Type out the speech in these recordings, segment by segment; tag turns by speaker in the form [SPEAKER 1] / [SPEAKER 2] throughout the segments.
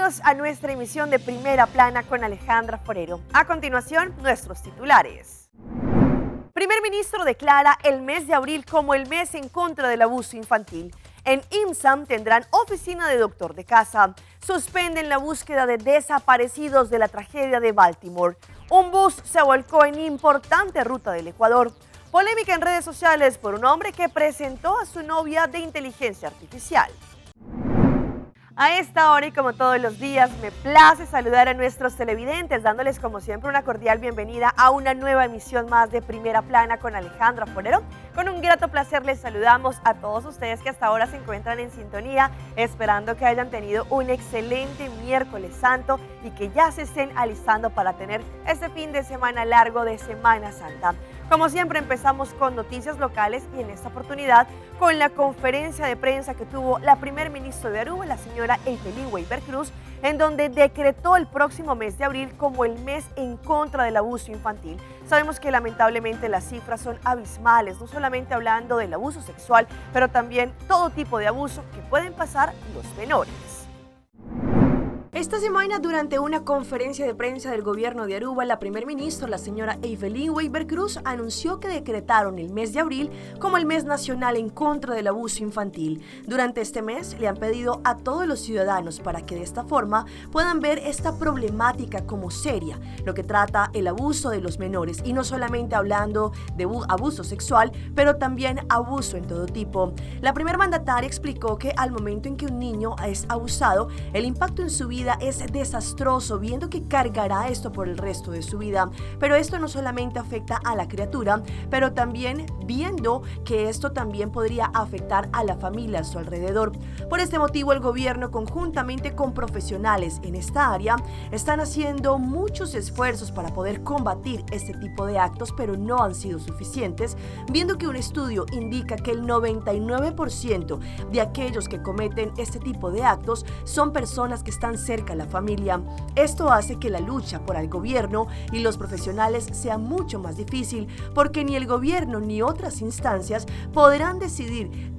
[SPEAKER 1] Bienvenidos a nuestra emisión de Primera Plana con Alejandra Forero. A continuación, nuestros titulares. Primer ministro declara el mes de abril como el mes en contra del abuso infantil. En IMSAM tendrán oficina de doctor de casa. Suspenden la búsqueda de desaparecidos de la tragedia de Baltimore. Un bus se volcó en importante ruta del Ecuador. Polémica en redes sociales por un hombre que presentó a su novia de inteligencia artificial. A esta hora y como todos los días, me place saludar a nuestros televidentes, dándoles como siempre una cordial bienvenida a una nueva emisión más de Primera Plana con Alejandra Forero. Con un grato placer les saludamos a todos ustedes que hasta ahora se encuentran en sintonía, esperando que hayan tenido un excelente miércoles santo y que ya se estén alistando para tener este fin de semana largo de Semana Santa. Como siempre empezamos con noticias locales y en esta oportunidad con la conferencia de prensa que tuvo la primer ministra de Aruba, la señora Evelyn Weber Cruz, en donde decretó el próximo mes de abril como el mes en contra del abuso infantil. Sabemos que lamentablemente las cifras son abismales, no solamente hablando del abuso sexual, pero también todo tipo de abuso que pueden pasar los menores. Esta semana, durante una conferencia de prensa del gobierno de Aruba, la primer ministra, la señora Evelyn Weber Cruz, anunció que decretaron el mes de abril como el mes nacional en contra del abuso infantil. Durante este mes, le han pedido a todos los ciudadanos para que de esta forma puedan ver esta problemática como seria, lo que trata el abuso de los menores, y no solamente hablando de abuso sexual, pero también abuso en todo tipo. La primer mandataria explicó que al momento en que un niño es abusado, el impacto en su vida es desastroso, viendo que cargará esto por el resto de su vida. Pero esto no solamente afecta a la criatura, pero también viendo que esto también podría afectar a la familia a su alrededor. Por este motivo, el gobierno, conjuntamente con profesionales en esta área, están haciendo muchos esfuerzos para poder combatir este tipo de actos, pero no han sido suficientes, viendo que un estudio indica que el 99% de aquellos que cometen este tipo de actos son personas que están cerca a la familia. Esto hace que la lucha por el gobierno y los profesionales sea mucho más difícil, porque ni el gobierno ni otras instancias podrán decidir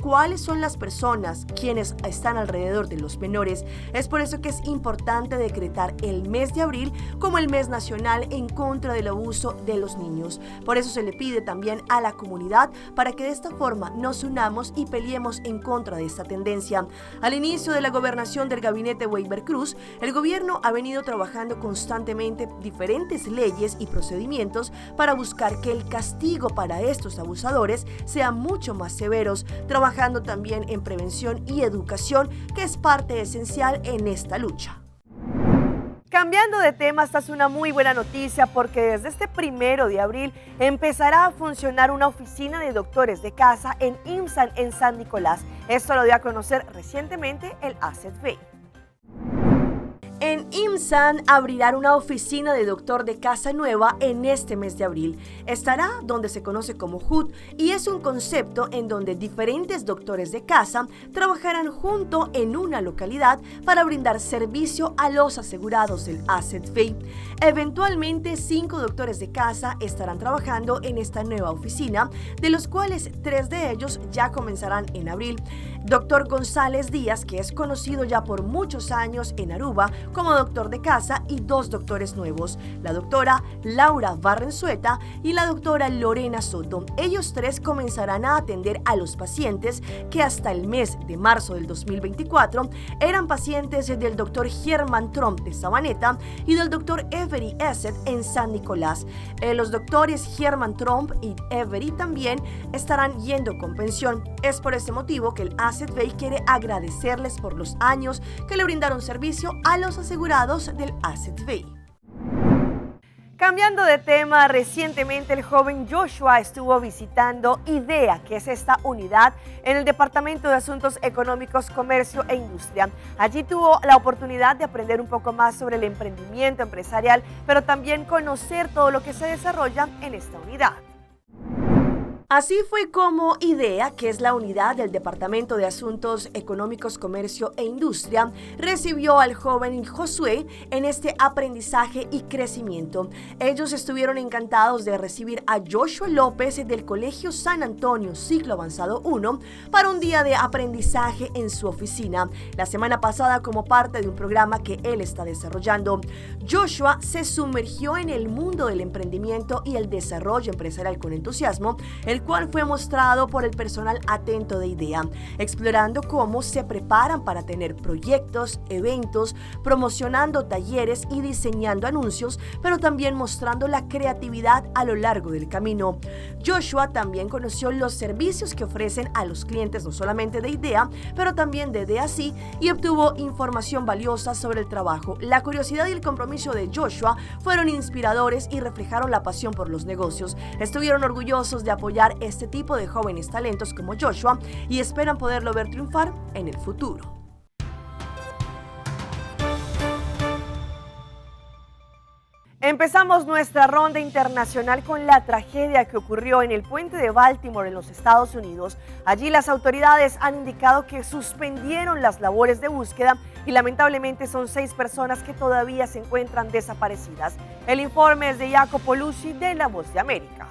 [SPEAKER 1] cuáles son las personas quienes están alrededor de los menores. Es por eso que es importante decretar el mes de abril como el mes nacional en contra del abuso de los niños. Por eso se le pide también a la comunidad para que de esta forma nos unamos y peleemos en contra de esta tendencia. Al inicio de la gobernación del gabinete Weber Cruz, el gobierno ha venido trabajando constantemente diferentes leyes y procedimientos para buscar que el castigo para estos abusadores sea mucho más severos, trabajando también en prevención y educación, que es parte esencial en esta lucha. Cambiando de tema, esta es una muy buena noticia porque desde este 1 de abril empezará a funcionar una oficina de doctores de casa en IMSAM en San Nicolás. Esto lo dio a conocer recientemente el ACETV. En IMSAM abrirán una oficina de doctor de casa nueva en este mes de abril. Estará donde se conoce como HUD y es un concepto en donde diferentes doctores de casa trabajarán junto en una localidad para brindar servicio a los asegurados del ACETV. Eventualmente 5 doctores de casa estarán trabajando en esta nueva oficina, de los cuales 3 de ellos ya comenzarán en abril. Doctor González Díaz, que es conocido ya por muchos años en Aruba como doctor de casa, y 2 doctores nuevos, la doctora Laura Barrenzueta y la doctora Lorena Soto. Ellos 3 comenzarán a atender a los pacientes que hasta el mes de marzo del 2024 eran pacientes del doctor Germán Trump de Sabaneta y del doctor Every Esset en San Nicolás. Los doctores Germán Trump y Every también estarán yendo con pensión. Es por este motivo que el ACETV quiere agradecerles por los años que le brindaron servicio a los asegurados del ACETV. Cambiando de tema, recientemente el joven Joshua estuvo visitando IDEA, que es esta unidad en el Departamento de Asuntos Económicos, Comercio e Industria. Allí tuvo la oportunidad de aprender un poco más sobre el emprendimiento empresarial, pero también conocer todo lo que se desarrolla en esta unidad. Así fue como IDEA, que es la unidad del Departamento de Asuntos Económicos, Comercio e Industria, recibió al joven Josué en este aprendizaje y crecimiento. Ellos estuvieron encantados de recibir a Joshua López del Colegio San Antonio, ciclo avanzado 1, para un día de aprendizaje en su oficina. La semana pasada, como parte de un programa que él está desarrollando, Joshua se sumergió en el mundo del emprendimiento y el desarrollo empresarial con entusiasmo, el cual fue mostrado por el personal atento de IDEA, explorando cómo se preparan para tener proyectos, eventos, promocionando talleres y diseñando anuncios, pero también mostrando la creatividad a lo largo del camino. Joshua también conoció los servicios que ofrecen a los clientes, no solamente de IDEA, pero también de DAC, y obtuvo información valiosa sobre el trabajo. La curiosidad y el compromiso de Joshua fueron inspiradores y reflejaron la pasión por los negocios. Estuvieron orgullosos de apoyar este tipo de jóvenes talentos como Joshua y esperan poderlo ver triunfar en el futuro. Empezamos nuestra ronda internacional con la tragedia que ocurrió en el puente de Baltimore en los Estados Unidos. Allí las autoridades han indicado que suspendieron las labores de búsqueda y lamentablemente son 6 personas que todavía se encuentran desaparecidas. El informe es de Jacopo Luci de La Voz de América.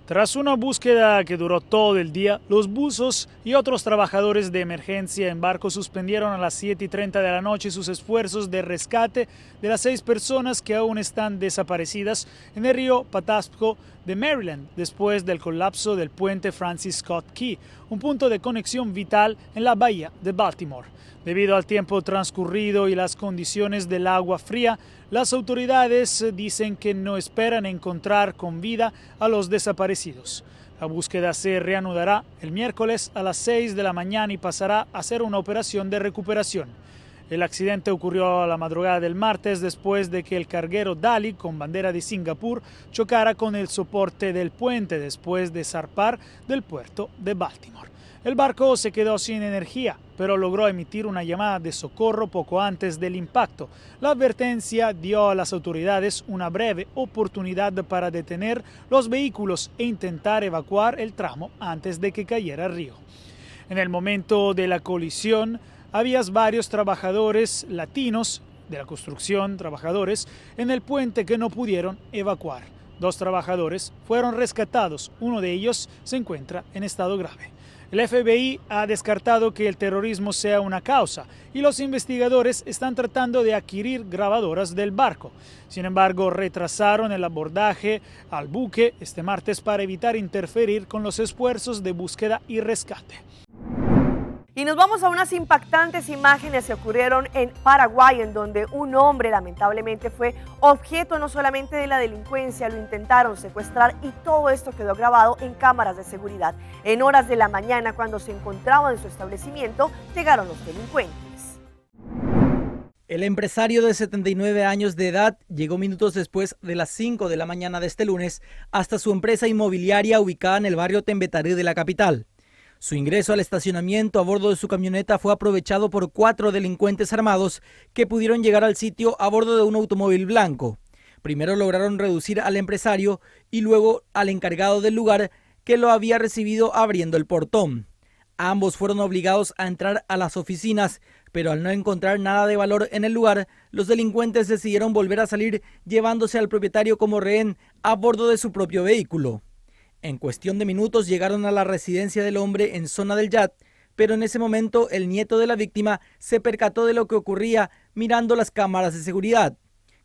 [SPEAKER 2] Tras una búsqueda que duró todo el día, los buzos y otros trabajadores de emergencia en barco suspendieron a las 7:30 de la noche sus esfuerzos de rescate de las 6 personas que aún están desaparecidas en el río Patapsco de Maryland, después del colapso del puente Francis Scott Key, un punto de conexión vital en la bahía de Baltimore. Debido al tiempo transcurrido y las condiciones del agua fría, las autoridades dicen que no esperan encontrar con vida a los desaparecidos. La búsqueda se reanudará el miércoles a las 6 de la mañana y pasará a ser una operación de recuperación. El accidente ocurrió a la madrugada del martes después de que el carguero Dali, con bandera de Singapur, chocara con el soporte del puente después de zarpar del puerto de Baltimore. El barco se quedó sin energía, pero logró emitir una llamada de socorro poco antes del impacto. La advertencia dio a las autoridades una breve oportunidad para detener los vehículos e intentar evacuar el tramo antes de que cayera al río. En el momento de la colisión, había varios trabajadores latinos de la construcción, en el puente que no pudieron evacuar. 2 trabajadores fueron rescatados, uno de ellos se encuentra en estado grave. El FBI ha descartado que el terrorismo sea una causa y los investigadores están tratando de adquirir grabadoras del barco. Sin embargo, retrasaron el abordaje al buque este martes para evitar interferir con los esfuerzos de búsqueda y rescate.
[SPEAKER 1] Y nos vamos a unas impactantes imágenes que ocurrieron en Paraguay, en donde un hombre lamentablemente fue objeto no solamente de la delincuencia, lo intentaron secuestrar y todo esto quedó grabado en cámaras de seguridad. En horas de la mañana, cuando se encontraba en su establecimiento, llegaron los delincuentes.
[SPEAKER 3] El empresario de 79 años de edad llegó minutos después de las 5 de la mañana de este lunes hasta su empresa inmobiliaria ubicada en el barrio Tembetarí de la capital. Su ingreso al estacionamiento a bordo de su camioneta fue aprovechado por 4 delincuentes armados que pudieron llegar al sitio a bordo de un automóvil blanco. Primero lograron reducir al empresario y luego al encargado del lugar que lo había recibido abriendo el portón. Ambos fueron obligados a entrar a las oficinas, pero al no encontrar nada de valor en el lugar, los delincuentes decidieron volver a salir llevándose al propietario como rehén a bordo de su propio vehículo. En cuestión de minutos llegaron a la residencia del hombre en zona del Yat, pero en ese momento el nieto de la víctima se percató de lo que ocurría mirando las cámaras de seguridad.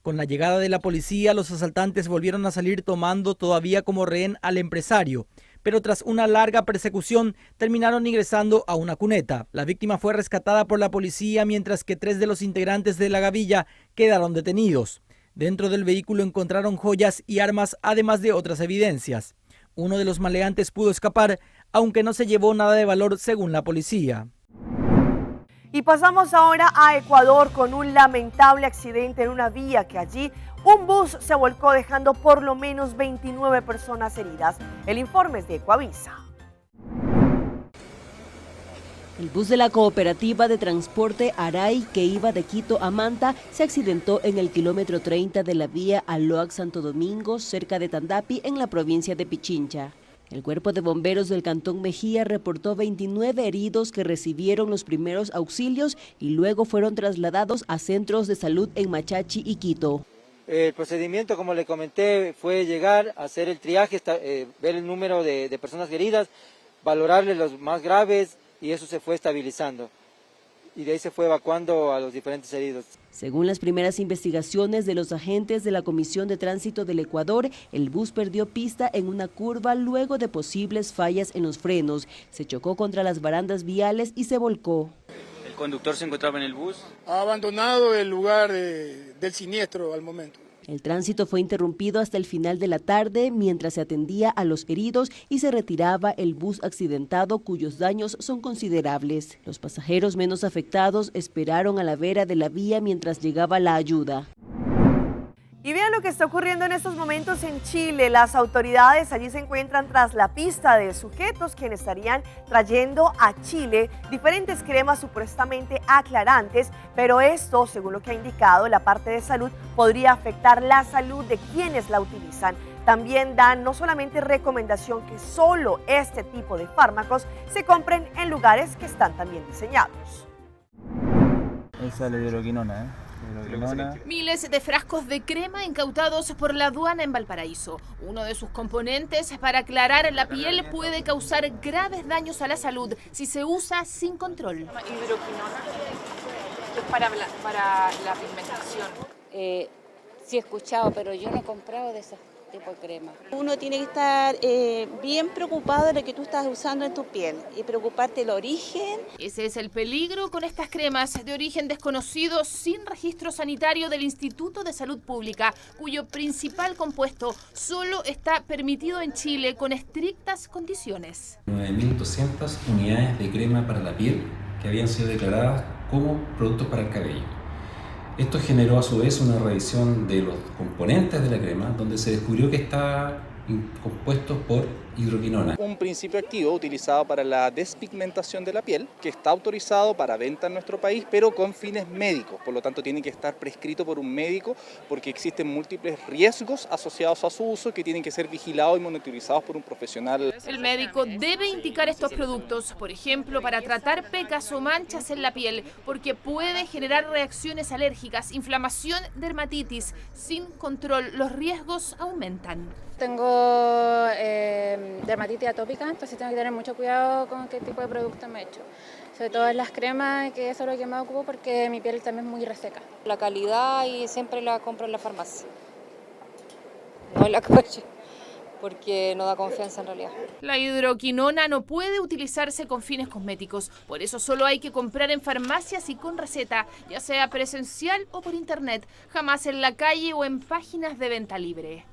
[SPEAKER 3] Con la llegada de la policía, los asaltantes volvieron a salir tomando todavía como rehén al empresario, pero tras una larga persecución terminaron ingresando a una cuneta. La víctima fue rescatada por la policía, mientras que 3 de los integrantes de la gavilla quedaron detenidos. Dentro del vehículo encontraron joyas y armas, además de otras evidencias. Uno de los maleantes pudo escapar, aunque no se llevó nada de valor según la policía.
[SPEAKER 1] Y pasamos ahora a Ecuador con un lamentable accidente en una vía que allí un bus se volcó dejando por lo menos 29 personas heridas. El informe es de Ecuavisa.
[SPEAKER 4] El bus de la cooperativa de transporte Aray, que iba de Quito a Manta, se accidentó en el kilómetro 30 de la vía Aloac-Santo Domingo, cerca de Tandapi, en la provincia de Pichincha. El Cuerpo de Bomberos del Cantón Mejía reportó 29 heridos que recibieron los primeros auxilios y luego fueron trasladados a centros de salud en Machachi y Quito.
[SPEAKER 5] El procedimiento, como le comenté, fue llegar, hacer el triaje, ver el número de personas heridas, valorarle los más graves y eso se fue estabilizando. Y de ahí se fue evacuando a los diferentes heridos.
[SPEAKER 4] Según las primeras investigaciones de los agentes de la Comisión de Tránsito del Ecuador, el bus perdió pista en una curva luego de posibles fallas en los frenos. Se chocó contra las barandas viales y se volcó.
[SPEAKER 5] ¿El conductor se encontraba en el bus?
[SPEAKER 6] Ha abandonado el lugar del siniestro al momento.
[SPEAKER 4] El tránsito fue interrumpido hasta el final de la tarde mientras se atendía a los heridos y se retiraba el bus accidentado cuyos daños son considerables. Los pasajeros menos afectados esperaron a la vera de la vía mientras llegaba la ayuda.
[SPEAKER 1] Y vean lo que está ocurriendo en estos momentos en Chile. Las autoridades allí se encuentran tras la pista de sujetos quienes estarían trayendo a Chile diferentes cremas supuestamente aclarantes, pero esto, según lo que ha indicado la parte de salud, podría afectar la salud de quienes la utilizan. También dan no solamente recomendación que solo este tipo de fármacos se compren en lugares que están también diseñados.
[SPEAKER 7] Esa es la hidroquinona,
[SPEAKER 8] Miles de frascos de crema incautados por la aduana en Valparaíso. Uno de sus componentes para aclarar la piel puede causar graves daños a la salud si se usa sin control.
[SPEAKER 9] Hidroquinona es para la pigmentación.
[SPEAKER 10] Sí he escuchado, pero yo no he comprado de ese tipo de crema. Uno tiene que estar bien preocupado de lo que tú estás usando en tu piel y preocuparte del origen.
[SPEAKER 8] Ese es el peligro con estas cremas de origen desconocido sin registro sanitario del Instituto de Salud Pública, cuyo principal compuesto solo está permitido en Chile con estrictas condiciones.
[SPEAKER 11] 9.200 unidades de crema para la piel que habían sido declaradas como productos para el cabello. Esto generó a su vez una revisión de los componentes de la crema, donde se descubrió que está compuestos por hidroquinona.
[SPEAKER 12] Un principio activo utilizado para la despigmentación de la piel, que está autorizado para venta en nuestro país, pero con fines médicos. Por lo tanto, tiene que estar prescrito por un médico porque existen múltiples riesgos asociados a su uso que tienen que ser vigilados y monitorizados por un profesional.
[SPEAKER 8] El médico debe indicar estos productos, por ejemplo, para tratar pecas o manchas en la piel, porque puede generar reacciones alérgicas, inflamación, dermatitis. Sin control, los riesgos aumentan.
[SPEAKER 9] Tengo dermatitis atópica, entonces tengo que tener mucho cuidado con qué tipo de producto me echo. Sobre todo en las cremas, que eso es lo que más ocupo porque mi piel también es muy reseca.
[SPEAKER 10] La calidad y siempre la compro en la farmacia, no en la calle, porque no da confianza en realidad.
[SPEAKER 8] La hidroquinona no puede utilizarse con fines cosméticos, por eso solo hay que comprar en farmacias y con receta, ya sea presencial o por internet, jamás en la calle o en páginas de venta libre.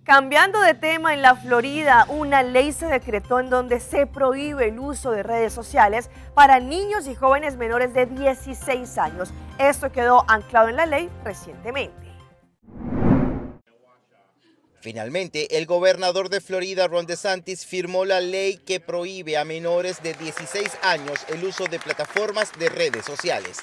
[SPEAKER 1] Cambiando de tema, en la Florida, una ley se decretó en donde se prohíbe el uso de redes sociales para niños y jóvenes menores de 16 años. Esto quedó anclado en la ley recientemente.
[SPEAKER 13] Finalmente, el gobernador de Florida, Ron DeSantis, firmó la ley que prohíbe a menores de 16 años el uso de plataformas de redes sociales.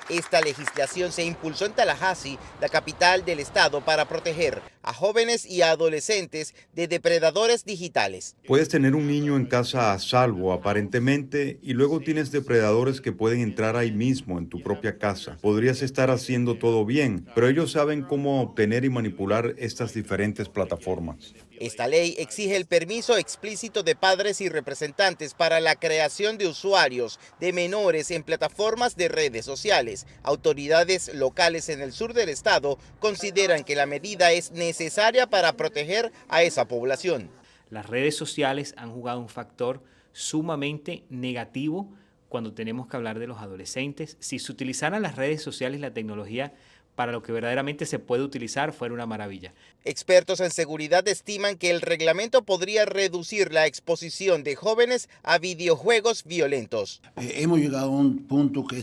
[SPEAKER 13] Esta legislación se impulsó en Tallahassee, la capital del estado, para proteger a jóvenes y a adolescentes de depredadores digitales.
[SPEAKER 14] Puedes tener un niño en casa a salvo, aparentemente, y luego tienes depredadores que pueden entrar ahí mismo, en tu propia casa. Podrías estar haciendo todo bien, pero ellos saben cómo obtener y manipular estas diferentes plataformas.
[SPEAKER 13] Esta ley exige el permiso explícito de padres y representantes para la creación de usuarios de menores en plataformas de redes sociales. Autoridades locales en el sur del estado consideran que la medida es necesaria para proteger a esa población.
[SPEAKER 15] Las redes sociales han jugado un factor sumamente negativo cuando tenemos que hablar de los adolescentes. Si se utilizaran las redes sociales y la tecnología para lo que verdaderamente se puede utilizar, fuera una maravilla.
[SPEAKER 13] Expertos en seguridad estiman que el reglamento podría reducir la exposición de jóvenes a videojuegos violentos.
[SPEAKER 16] Hemos llegado a un punto que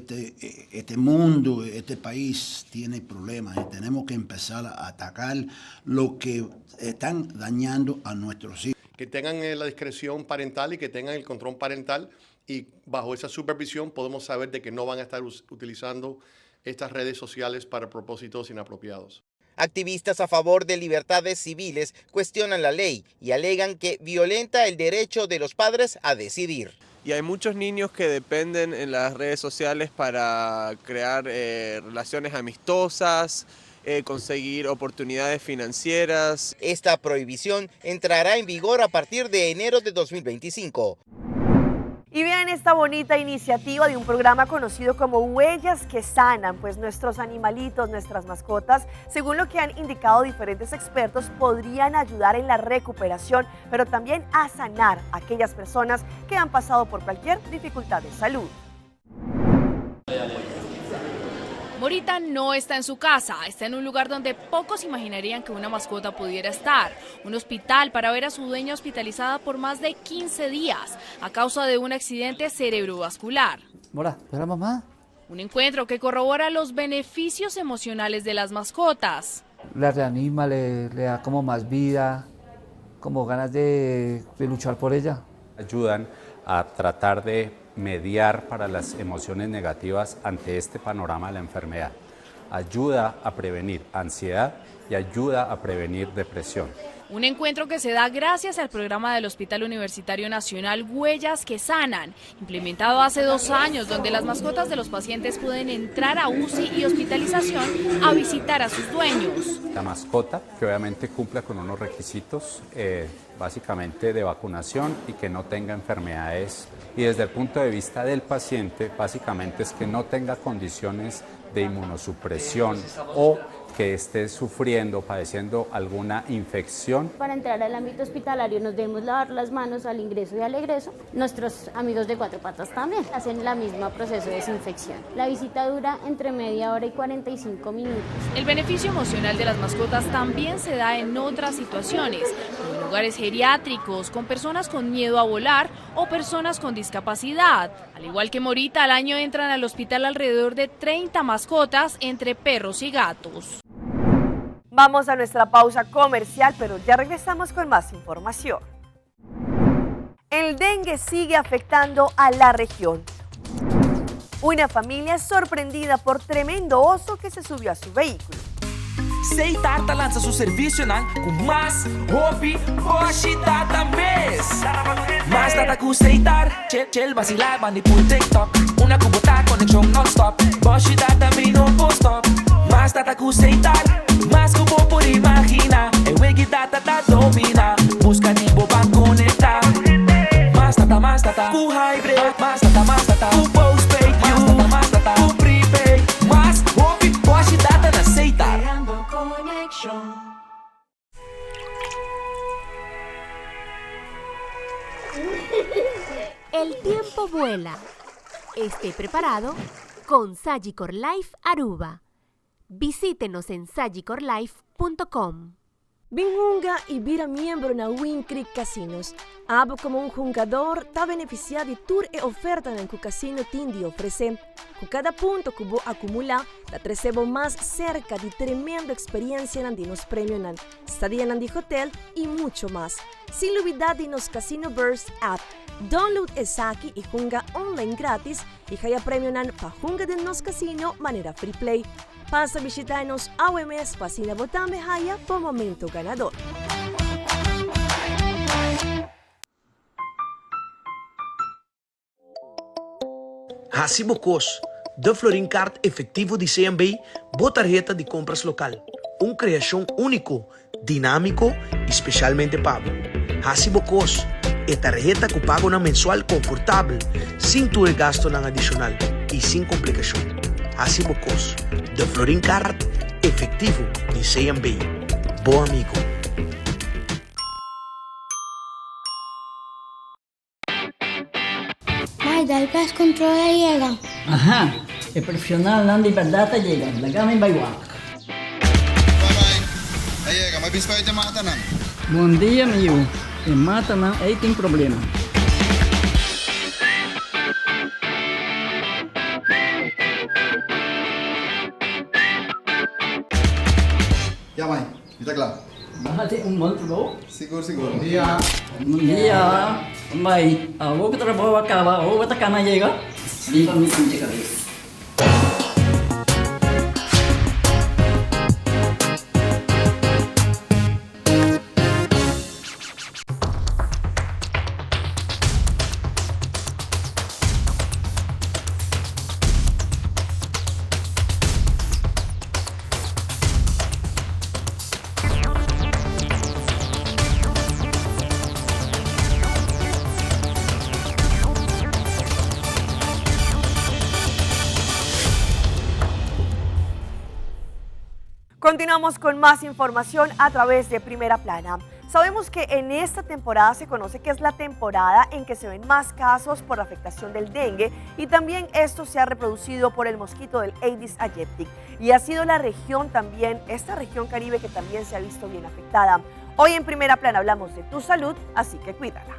[SPEAKER 16] este mundo, este país tiene problemas y tenemos que empezar a atacar lo que están dañando a nuestros hijos.
[SPEAKER 17] Que tengan la discreción parental y que tengan el control parental y bajo esa supervisión podemos saber de que no van a estar utilizando estas redes sociales para propósitos inapropiados.
[SPEAKER 13] Activistas a favor de libertades civiles cuestionan la ley y alegan que violenta el derecho de los padres a decidir.
[SPEAKER 18] Y hay muchos niños que dependen en las redes sociales para crear relaciones amistosas, conseguir oportunidades financieras.
[SPEAKER 13] Esta prohibición entrará en vigor a partir de enero de 2025.
[SPEAKER 1] Y vean esta bonita iniciativa de un programa conocido como Huellas que Sanan, pues nuestros animalitos, nuestras mascotas, según lo que han indicado diferentes expertos, podrían ayudar en la recuperación, pero también a sanar a aquellas personas que han pasado por cualquier dificultad de salud.
[SPEAKER 19] Morita no está en su casa, está en un lugar donde pocos imaginarían que una mascota pudiera estar. Un hospital para ver a su dueña hospitalizada por más de 15 días a causa de un accidente cerebrovascular.
[SPEAKER 20] Mora, ¿es la mamá?
[SPEAKER 19] Un encuentro que corrobora los beneficios emocionales de las mascotas.
[SPEAKER 20] La reanima, le da como más vida, como ganas de luchar por ella.
[SPEAKER 21] Ayudan a tratar de mediar para las emociones negativas ante este panorama de la enfermedad. Ayuda a prevenir ansiedad y ayuda a prevenir depresión.
[SPEAKER 19] Un encuentro que se da gracias al programa del Hospital Universitario Nacional Huellas que Sanan, implementado hace 2 años, donde las mascotas de los pacientes pueden entrar a UCI y hospitalización a visitar a sus dueños.
[SPEAKER 21] La mascota, que obviamente cumpla con unos requisitos básicamente de vacunación y que no tenga enfermedades. Y desde el punto de vista del paciente, básicamente es que no tenga condiciones de inmunosupresión o que esté sufriendo, padeciendo alguna infección.
[SPEAKER 22] Para entrar al ámbito hospitalario nos debemos lavar las manos al ingreso y al egreso. Nuestros amigos de Cuatro Patas también hacen la misma proceso de desinfección. La visita dura entre media hora y 45 minutos.
[SPEAKER 19] El beneficio emocional de las mascotas también se da en otras situaciones, como en lugares geriátricos, con personas con miedo a volar o personas con discapacidad. Al igual que Morita, al año entran al hospital alrededor de 30 mascotas entre perros y gatos.
[SPEAKER 1] Vamos a nuestra pausa comercial, pero ya regresamos con más información. El dengue sigue afectando a la región. Una familia es sorprendida por tremendo oso que se subió a su vehículo.
[SPEAKER 23] Seitarta lança seu serviço com mais hobby, hoje data mês. Mais data com Seitar, chel vacilar, manipul TikTok. Una cubota conexão non-stop, hoje data me no post-stop. Mais data com Seitar, mais cubo por imaginar. É wegi data da domina, busca tipo pra conectar. Mais data, com hybrid. Mais data, com postpaid. Mais data, com prepaid. Mais hobby, hoje data na Seitar.
[SPEAKER 24] El tiempo vuela. Esté preparado con Sagicor Life Aruba. Visítenos en sagicorlife.com.
[SPEAKER 25] Binhunga e vira membro na Win Creek Casinos. Abo como um jogador está beneficiado de tour e oferta no que o casino tem de oferecer. Com cada ponto que você acumular, te recebo mais cerca de tremenda experiência de nos prêmios na estadia de hotel e muito mais. Sem olvidar de nos Casino Burst app. Download essa aqui e junga online grátis e ganha prêmio na pajunga de nos casino maneira free play. Pasa a visitar-nos ao MS Pasina Botame Haya por momento ganador.
[SPEAKER 23] Recibo COS, da Florin Card efetivo de CMB, boa tarjeta de compras local. Uma criação único, dinâmico e especialmente pago. Recibo COS, é tarjeta que pago na mensual confortável, sem tu gasto na adicional e sem complicação. Recibo COS, da Florin Card efetivo de CMB. Bom amigo.
[SPEAKER 26] El pez controla llega.
[SPEAKER 27] Ajá, el profesional Nandi Perdata llega, la gama in Baywalk.
[SPEAKER 28] Aí, mas bispo te mata não.
[SPEAKER 27] Bom dia, meu. E mata não, aí tem problema.
[SPEAKER 28] Ya, mãe, está claro.
[SPEAKER 27] Mahati un monstruo.
[SPEAKER 28] Siguro. Buen día.
[SPEAKER 27] Buen día. Bye. Vos que trabajo acá, vos esta cama llega. Viva mi pinche cabeza.
[SPEAKER 1] Continuamos con más información a través de Primera Plana. Sabemos que en esta temporada se conoce que es la temporada en que se ven más casos por la afectación del dengue y también esto se ha reproducido por el mosquito del Aedes aegypti y ha sido la región también, esta región caribe que también se ha visto bien afectada. Hoy en Primera Plana hablamos de tu salud, así que cuídala.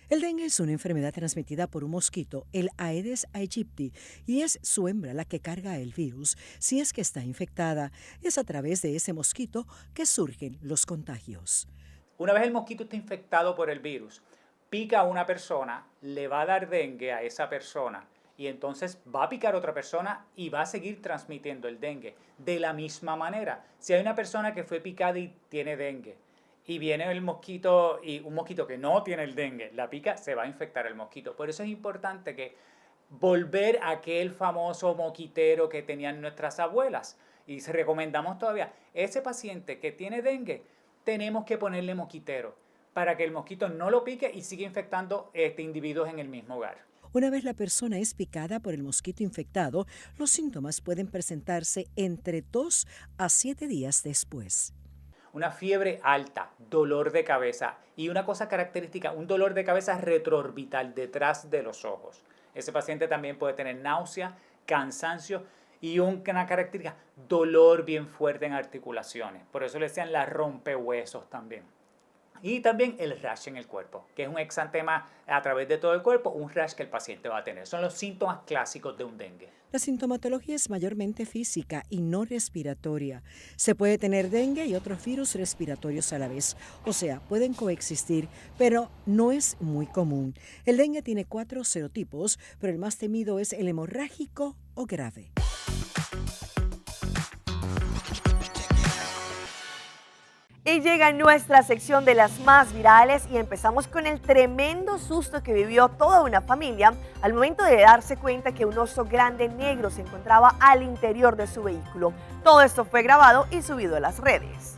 [SPEAKER 2] El dengue es una enfermedad transmitida por un mosquito, el Aedes aegypti, y es su hembra la que carga el virus si es que está infectada. Es a través de ese mosquito que surgen los contagios.
[SPEAKER 3] Una vez el mosquito está infectado por el virus, pica a una persona, le va a dar dengue a esa persona y entonces va a picar a otra persona y va a seguir transmitiendo el dengue. De la misma manera, si hay una persona que fue picada y tiene dengue, y viene el mosquito, y un mosquito que no tiene el dengue, la pica, se va a infectar el mosquito. Por eso es importante que volver a aquel famoso moquitero que tenían nuestras abuelas. Y se recomendamos todavía, ese paciente que tiene dengue, tenemos que ponerle moquitero para que el mosquito no lo pique y siga infectando individuos en el mismo hogar.
[SPEAKER 2] Una vez la persona es picada por el mosquito infectado, los síntomas pueden presentarse entre 2 a 7 días después.
[SPEAKER 3] Una fiebre alta, dolor de cabeza y una cosa característica, un dolor de cabeza retroorbital detrás de los ojos. Ese paciente también puede tener náusea, cansancio y una característica, dolor bien fuerte en articulaciones. Por eso le decían la rompehuesos también. Y también el rash en el cuerpo, que es un exantema a través de todo el cuerpo, un rash que el paciente va a tener. Son los síntomas clásicos de un dengue.
[SPEAKER 2] La sintomatología es mayormente física y no respiratoria. Se puede tener dengue y otros virus respiratorios a la vez, o sea, pueden coexistir, pero no es muy común. El dengue tiene 4 serotipos, pero el más temido es el hemorrágico o grave.
[SPEAKER 1] Y llega nuestra sección de las más virales y empezamos con el tremendo susto que vivió toda una familia al momento de darse cuenta que un oso grande negro se encontraba al interior de su vehículo. Todo esto fue grabado y subido a las redes.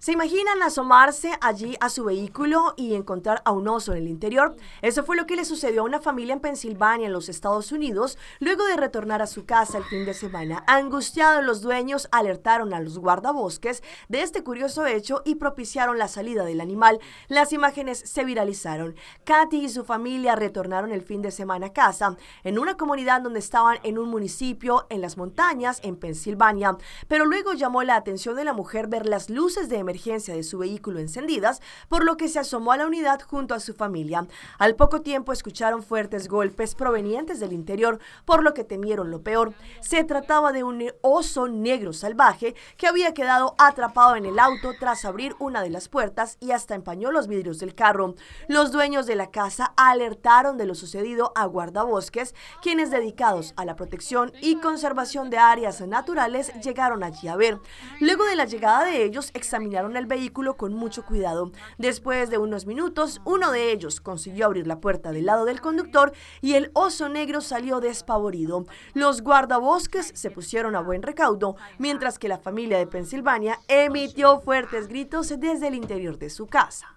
[SPEAKER 1] ¿Se imaginan asomarse allí a su vehículo y encontrar a un oso en el interior? Eso fue lo que le sucedió a una familia en Pensilvania, en los Estados Unidos, luego de retornar a su casa el fin de semana. Angustiados, los dueños alertaron a los guardabosques de este curioso hecho y propiciaron la salida del animal. Las imágenes se viralizaron. Katy y su familia retornaron el fin de semana a casa, en una comunidad donde estaban en un municipio en las montañas en Pensilvania, pero luego llamó la atención de la mujer ver las luces de emergencia de su vehículo encendidas, por lo que se asomó a la unidad junto a su familia. Al poco tiempo escucharon fuertes golpes provenientes del interior, por lo que temieron lo peor. Se trataba de un oso negro salvaje que había quedado atrapado en el auto tras abrir una de las puertas y hasta empañó los vidrios del carro. Los dueños de la casa alertaron de lo sucedido a guardabosques, quienes dedicados a la protección y conservación de áreas naturales llegaron allí a ver. Luego de la llegada de ellos, examinaron el vehículo con mucho cuidado. Después de unos minutos, uno de ellos consiguió abrir la puerta del lado del conductor y el oso negro salió despavorido. Los guardabosques se pusieron a buen recaudo, mientras que la familia de Pensilvania emitió fuertes gritos desde el interior de su casa.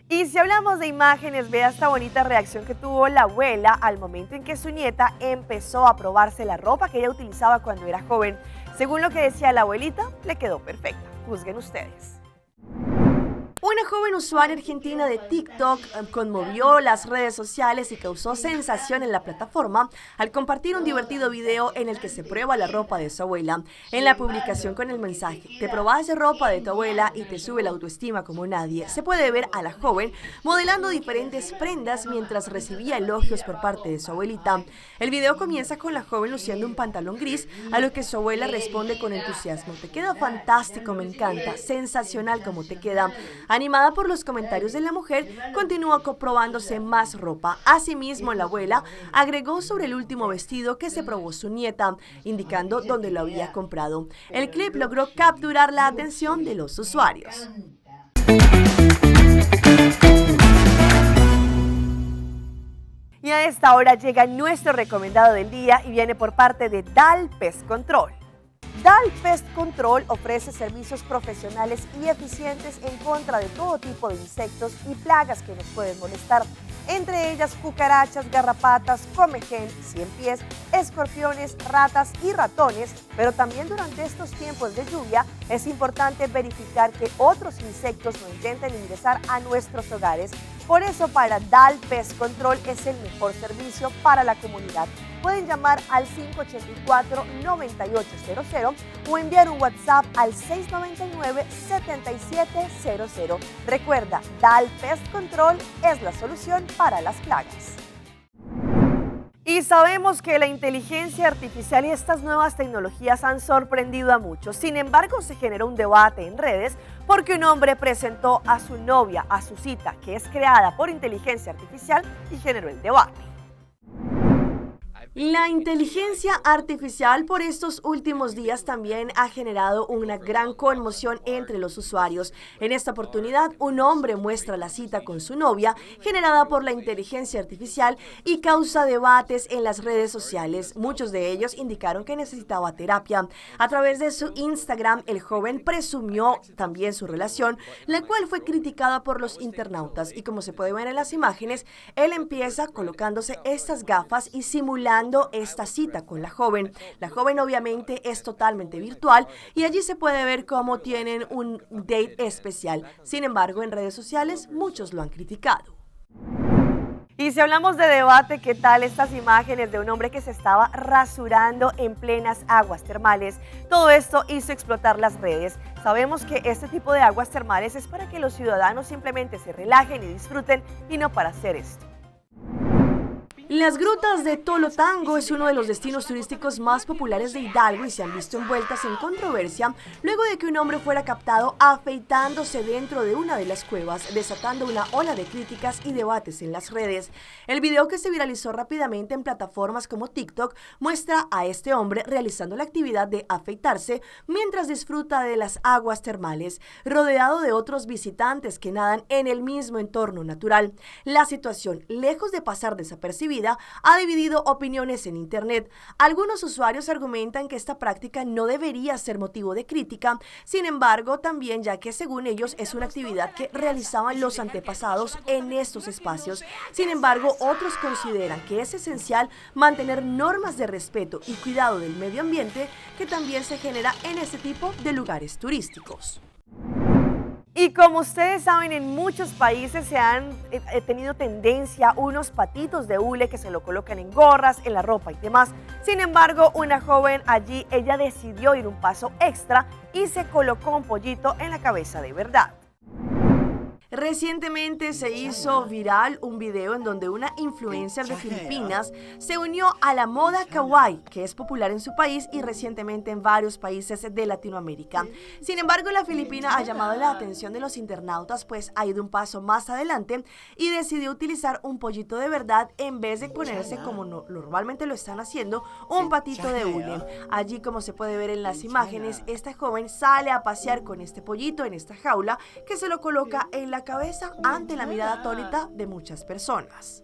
[SPEAKER 1] Y si hablamos de imágenes, vea esta bonita reacción que tuvo la abuela al momento en que su nieta empezó a probarse la ropa que ella utilizaba cuando era joven. Según lo que decía la abuelita, le quedó perfecta. Juzguen ustedes.
[SPEAKER 25] Una joven usuaria argentina de TikTok conmovió las redes sociales y causó sensación en la plataforma al compartir un divertido video en el que se prueba la ropa de su abuela. En la publicación con el mensaje, "Te probás de ropa de tu abuela y te sube la autoestima como nadie", se puede ver a la joven modelando diferentes prendas mientras recibía elogios por parte de su abuelita. El video comienza con la joven luciendo un pantalón gris, a lo que su abuela responde con entusiasmo: "Te queda fantástico, me encanta, sensacional como te queda". Animada por los comentarios de la mujer, continúa comprobándose más ropa. Asimismo, la abuela agregó sobre el último vestido que se probó su nieta, indicando dónde lo había comprado. El clip logró capturar la atención de los usuarios.
[SPEAKER 1] Y a esta hora llega nuestro recomendado del día y viene por parte de DAL Pest Control. DAL Pest Control ofrece servicios profesionales y eficientes en contra de todo tipo de insectos y plagas que nos pueden molestar, entre ellas cucarachas, garrapatas, comején, ciempiés, escorpiones, ratas y ratones, pero también durante estos tiempos de lluvia es importante verificar que otros insectos no intenten ingresar a nuestros hogares. Por eso, para DAL Pest Control es el mejor servicio para la comunidad. Pueden llamar al 584-9800 o enviar un WhatsApp al 699-7700. Recuerda, DAL Pest Control es la solución para las plagas. Y sabemos que la inteligencia artificial y estas nuevas tecnologías han sorprendido a muchos. Sin embargo, se generó un debate en redes porque un hombre presentó a su novia a su cita, que es creada por inteligencia artificial, y generó el debate.
[SPEAKER 25] La inteligencia artificial por estos últimos días también ha generado una gran conmoción entre los usuarios. En esta oportunidad, un hombre muestra la cita con su novia, generada por la inteligencia artificial, y causa debates en las redes sociales. Muchos de ellos indicaron que necesitaba terapia. A través de su Instagram, el joven presumió también su relación, la cual fue criticada por los internautas. Y como se puede ver en las imágenes, él empieza colocándose estas gafas y simulando esta cita con la joven. La joven obviamente es totalmente virtual y allí se puede ver cómo tienen un date especial. Sin embargo, en redes sociales muchos lo han criticado.
[SPEAKER 1] Y si hablamos de debate, ¿qué tal estas imágenes de un hombre que se estaba rasurando en plenas aguas termales? Todo esto hizo explotar las redes. Sabemos que este tipo de aguas termales es para que los ciudadanos simplemente se relajen y disfruten, y no para hacer esto.
[SPEAKER 25] Las grutas de Tolotango es uno de los destinos turísticos más populares de Hidalgo y se han visto envueltas en controversia luego de que un hombre fuera captado afeitándose dentro de una de las cuevas, desatando una ola de críticas y debates en las redes. El video, que se viralizó rápidamente en plataformas como TikTok, muestra a este hombre realizando la actividad de afeitarse mientras disfruta de las aguas termales, rodeado de otros visitantes que nadan en el mismo entorno natural. La situación, lejos de pasar desapercibida, ha dividido opiniones en internet. Algunos usuarios argumentan que esta práctica no debería ser motivo de crítica, sin embargo, también ya que según ellos es una actividad que realizaban los antepasados en estos espacios. Sin embargo, otros consideran que es esencial mantener normas de respeto y cuidado del medio ambiente que también se genera en este tipo de lugares turísticos.
[SPEAKER 1] Y como ustedes saben, en muchos países se han tenido tendencia unos patitos de hule que se lo colocan en gorras, en la ropa y demás. Sin embargo, una joven allí, ella decidió ir un paso extra y se colocó un pollito en la cabeza de verdad.
[SPEAKER 25] Recientemente se hizo viral un video en donde una influencer de Filipinas se unió a la moda kawaii, que es popular en su país y recientemente en varios países de Latinoamérica. Sin embargo, la filipina ha llamado la atención de los internautas, pues ha ido un paso más adelante y decidió utilizar un pollito de verdad en vez de ponerse, como normalmente lo están haciendo, un patito de hule. Allí, como se puede ver en las imágenes, esta joven sale a pasear con este pollito en esta jaula que se lo coloca en la cabeza ante la mirada atónita de muchas personas.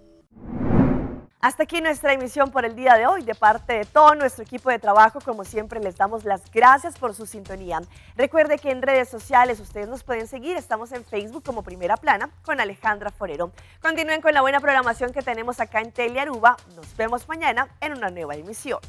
[SPEAKER 1] Hasta aquí nuestra emisión por el día de hoy. De parte de todo nuestro equipo de trabajo, como siempre, les damos las gracias por su sintonía. Recuerde que en redes sociales ustedes nos pueden seguir. Estamos en Facebook como Primera Plana con Alejandra Forero. Continúen con la buena programación que tenemos acá en Telearuba. Nos vemos mañana en una nueva emisión.